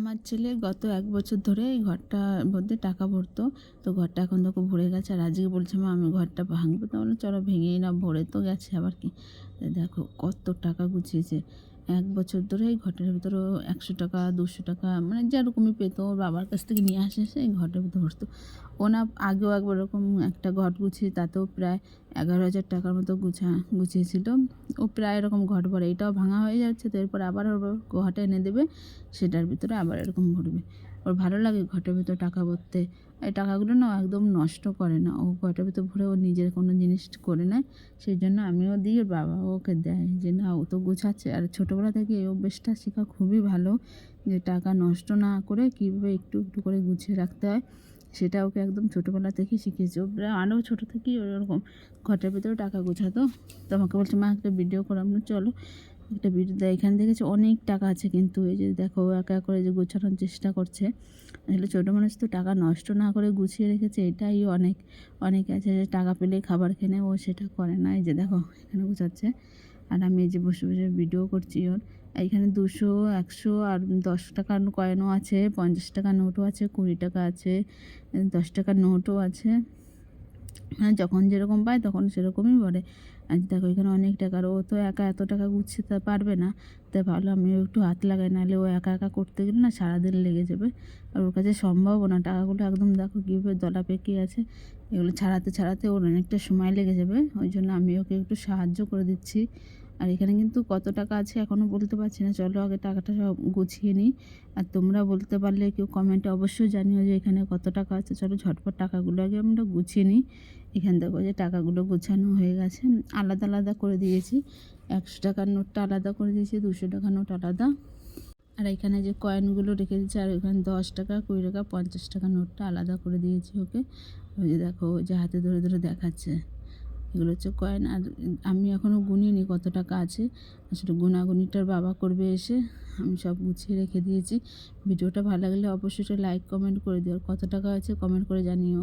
আমার ছেলে গত ১ বছর ধরে এই ঘরটার মধ্যে টাকা ভরতো। তো ঘরটা এখন দেখো ভরে গেছে। আর আজকে বলছে, মা আমি ঘরটা ভাঙবো। তো বললাম চলো ভেঙেই নাও, ভরে তো গেছে আবার কি। তো দেখো কত টাকা গুছিয়েছে। ১ বছর ধরে এই ঘরটার ভিতরে ও ৳১০০, ৳২০০ মানে যেরকমই পেত ওর বাবার কাছ থেকে নিয়ে আসে এসে এই ঘরটার ভিতরে ভরতো। ও না আগেও একবার এরকম একটা ঘর গুছিয়ে তাতেও প্রায় ৳১১,০০০ মতো গুছিয়েছিল। ও প্রায় এরকম ঘট ভরে। এটাও ভাঙা হয়ে যাচ্ছে, তো এরপর আবার ওর ঘট এনে দেবে, সেটার ভিতরে আবার এরকম ভরবে। ওর ভালো লাগে ঘটের ভিতর টাকা ভরতে। এই টাকাগুলো না ও একদম নষ্ট করে না। ও ঘটের ভিতর ভরে ও নিজের কোনো জিনিস করে নেয়। সেই জন্য আমিও দিই, ওর বাবাও ওকে দেয় যে না ও তো গোছাচ্ছে। আর ছোটোবেলা থেকে এই অভ্যেসটা শেখা খুবই ভালো, যে টাকা নষ্ট না করে কীভাবে একটু একটু করে গুছিয়ে রাখতে হয়, সেটা ওকে একদম ছোটোবেলা থেকেই শিখিয়েছি। ও প্রায় আরও ছোটো থেকেই ওরকম ঘটের ভিতরে টাকা গোছাতো। তো আমাকে বলছে, মা একটা ভিডিও করো। চলো একটা ভিডিও দেয়। এখানে দেখেছি অনেক টাকা আছে, কিন্তু এই যে দেখো ও একা করে যে গোছানোর চেষ্টা করছে। আসলে ছোটো মানুষ তো টাকা নষ্ট না করে গুছিয়ে রেখেছে, এটাই অনেক। অনেকে আছে যে টাকা পেলেই খাবার কেনে, ও সেটা করে না। এই যে দেখো এখানে গোছাচ্ছে, আর আমি এই যে বসে বসে ভিডিও করছি ওর। এইখানে ২০০, ১০০ আর ৳১০ কয়েনও আছে, ৳৫০ নোটও আছে, ৳২০ আছে, ৳১০ নোটও আছে। মানে যখন যেরকম পায় তখন সেরকমই ভরে। আর দেখো এখানে অনেক টাকা। আর ও তো একা এত টাকা গুছতে পারবে না। তাই ভাবলাম আমিও একটু হাত লাগাই, নাহলে ও একা একা করতে গেলে না সারাদিন লেগে যাবে। আর ওর কাছে সম্ভবও না। টাকাগুলো একদম দেখো কীভাবে দলা পেকে আছে। এগুলো ছাড়াতে ছাড়াতে ওর অনেকটা সময় লেগে যাবে। ওই জন্য আমি ওকে একটু সাহায্য করে দিচ্ছি। আর এখানে কিন্তু কত টাকা আছে এখনও বলতে পারছি না। চলো আগে টাকাটা সব গুছিয়ে নিই। আর তোমরা বলতে পারলে কেউ কমেন্টে অবশ্যই জানিও যে এখানে কত টাকা আছে। চলো ঝটপট টাকাগুলো আগে আমরা গুছিয়ে নিই। এখানে দেখো যে টাকাগুলো গোছানো হয়ে গেছে। আলাদা আলাদা করে দিয়েছি। ৳১০০ নোটটা আলাদা করে দিয়েছি, ৳২০০ নোট আলাদা। আর এখানে যে কয়েনগুলো রেখে দিয়েছি, আর এখানে ৳১০, ৳২০, ৳৫০ নোটটা আলাদা করে দিয়েছি ওকে। ওই যে দেখো ওই যে হাতে ধরে ধরে দেখাচ্ছে। এগুলো হচ্ছে কয়েন। আর আমি এখনও গুনিনি কত টাকা আছে। আসলে গোনাগুনিটার বাবা করবে এসে। আমি সব গুছিয়ে রেখে দিয়েছি। ভিডিওটা ভালো লাগলে অবশ্যই লাইক কমেন্ট করে দিও। আর কত টাকা আছে কমেন্ট করে জানিও।